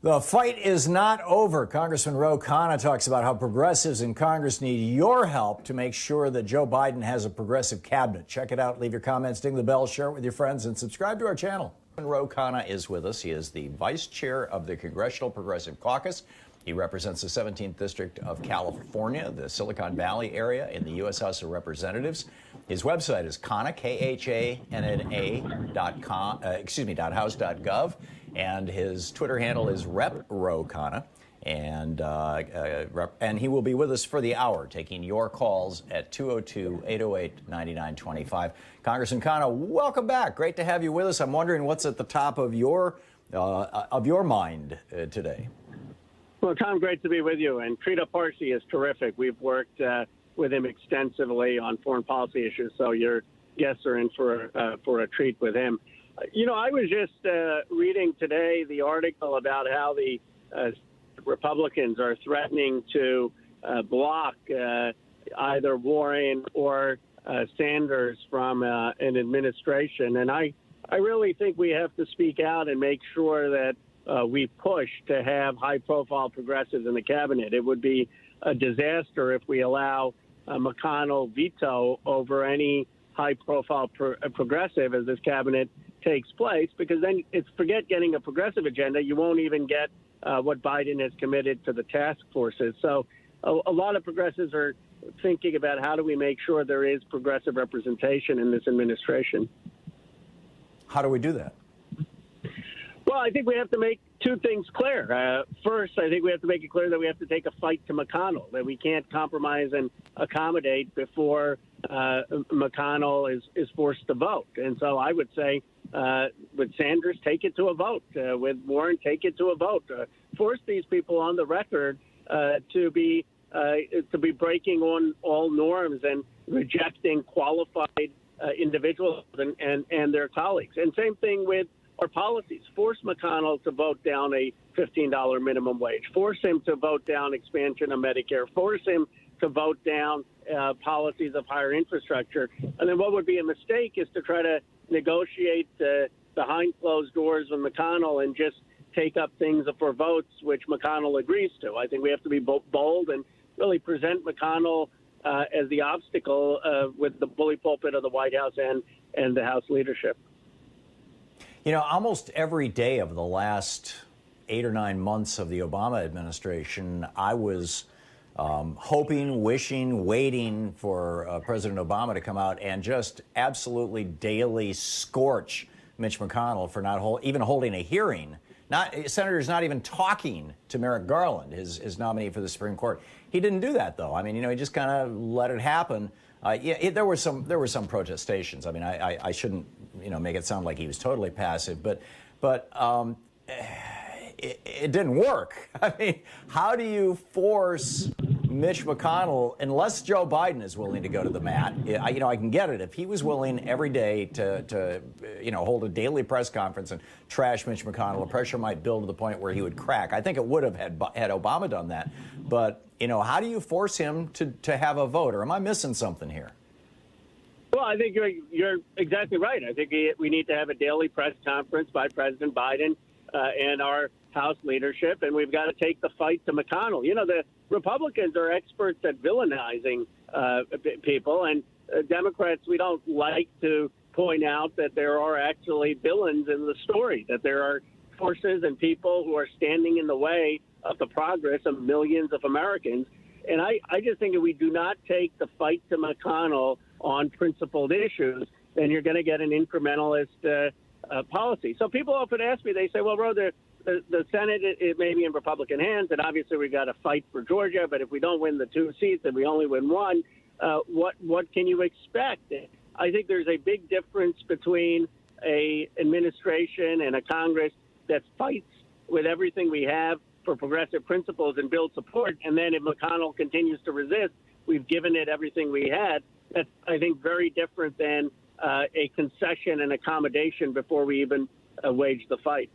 The fight is not over. Congressman Khanna talks about how progressives in Congress need your help to make sure that Joe Biden has a progressive cabinet. Check it out. Leave your comments, ding the bell, share it with your friends, and subscribe to our channel. Khanna is with us. He is the vice chair of the Congressional Progressive Caucus. He represents the 17th District of California, the Silicon Valley area in the U.S. House of Representatives. His website is Khanna, KHANNA.com, .house.gov. And his Twitter handle is Khanna, and he will be with us for the hour, taking your calls at 202-808-9925. Congressman Khanna, welcome back. Great to have you with us. I'm wondering what's at the top of your mind today. Well, Tom, great to be with you. And Trita Parsi is terrific. We've worked with him extensively on foreign policy issues, so your guests are in for a treat with him. You know, I was just reading today the article about how the Republicans are threatening to block either Warren or Sanders from an administration. And I really think we have to speak out and make sure that we push to have high-profile progressives in the cabinet. It would be a disaster if we allow McConnell veto over any high-profile progressive as this cabinet takes place, because then it's forget getting a progressive agenda. You won't even get what Biden has committed to the task forces. So a lot of progressives are thinking about how do we make sure there is progressive representation in this administration. How do we do that? Well, I think we have to make two things clear. First, I think we have to make it clear that we have to take a fight to McConnell, that we can't compromise and accommodate before McConnell is forced to vote. And so I would say with Sanders, take it to a vote. With Warren, take it to a vote. Force these people on the record to be breaking on all norms and rejecting qualified individuals and their colleagues. And same thing with our policies. Force McConnell to vote down a $15 minimum wage. Force him to vote down expansion of Medicare. Force him to vote down policies of higher infrastructure. And then what would be a mistake is to try to negotiate behind closed doors with McConnell and just take up things for votes which McConnell agrees to. I think we have to be bold and really present McConnell as the obstacle with the bully pulpit of the White House and the House leadership. You know, almost every day of the last 8 or 9 months of the Obama administration, I was hoping, wishing, waiting for President Obama to come out and just absolutely daily scorch Mitch McConnell for not even holding a hearing. Senator's not even talking to Merrick Garland, his nominee for the Supreme Court. He didn't do that, though. I mean, you know, he just kind of let it happen. There were some protestations. I mean, I shouldn't, you know, make it sound like he was totally passive, but it didn't work. I mean, how do you force Mitch McConnell, unless Joe Biden is willing to go to the mat? I can get it. If he was willing every day to hold a daily press conference and trash Mitch McConnell, the pressure might build to the point where he would crack. I think it would have had Obama done that. But, you know, how do you force him to have a vote? Or am I missing something here? Well, I think you're exactly right. I think we need to have a daily press conference by President Biden and our House leadership, and we've got to take the fight to McConnell. You know, the Republicans are experts at villainizing people, and Democrats, we don't like to point out that there are actually villains in the story, that there are forces and people who are standing in the way of the progress of millions of Americans. And I just think if we do not take the fight to McConnell on principled issues, then you're going to get an incrementalist policy. So people often ask me, they say, well, Ro, the Senate, it may be in Republican hands, and obviously we got to fight for Georgia, but if we don't win the 2 seats and we only win 1, what can you expect? I think there's a big difference between a administration and a Congress that fights with everything we have for progressive principles and build support, and then if McConnell continues to resist, we've given it everything we had. That's, I think, very different than a concession and accommodation before we even wage the fight.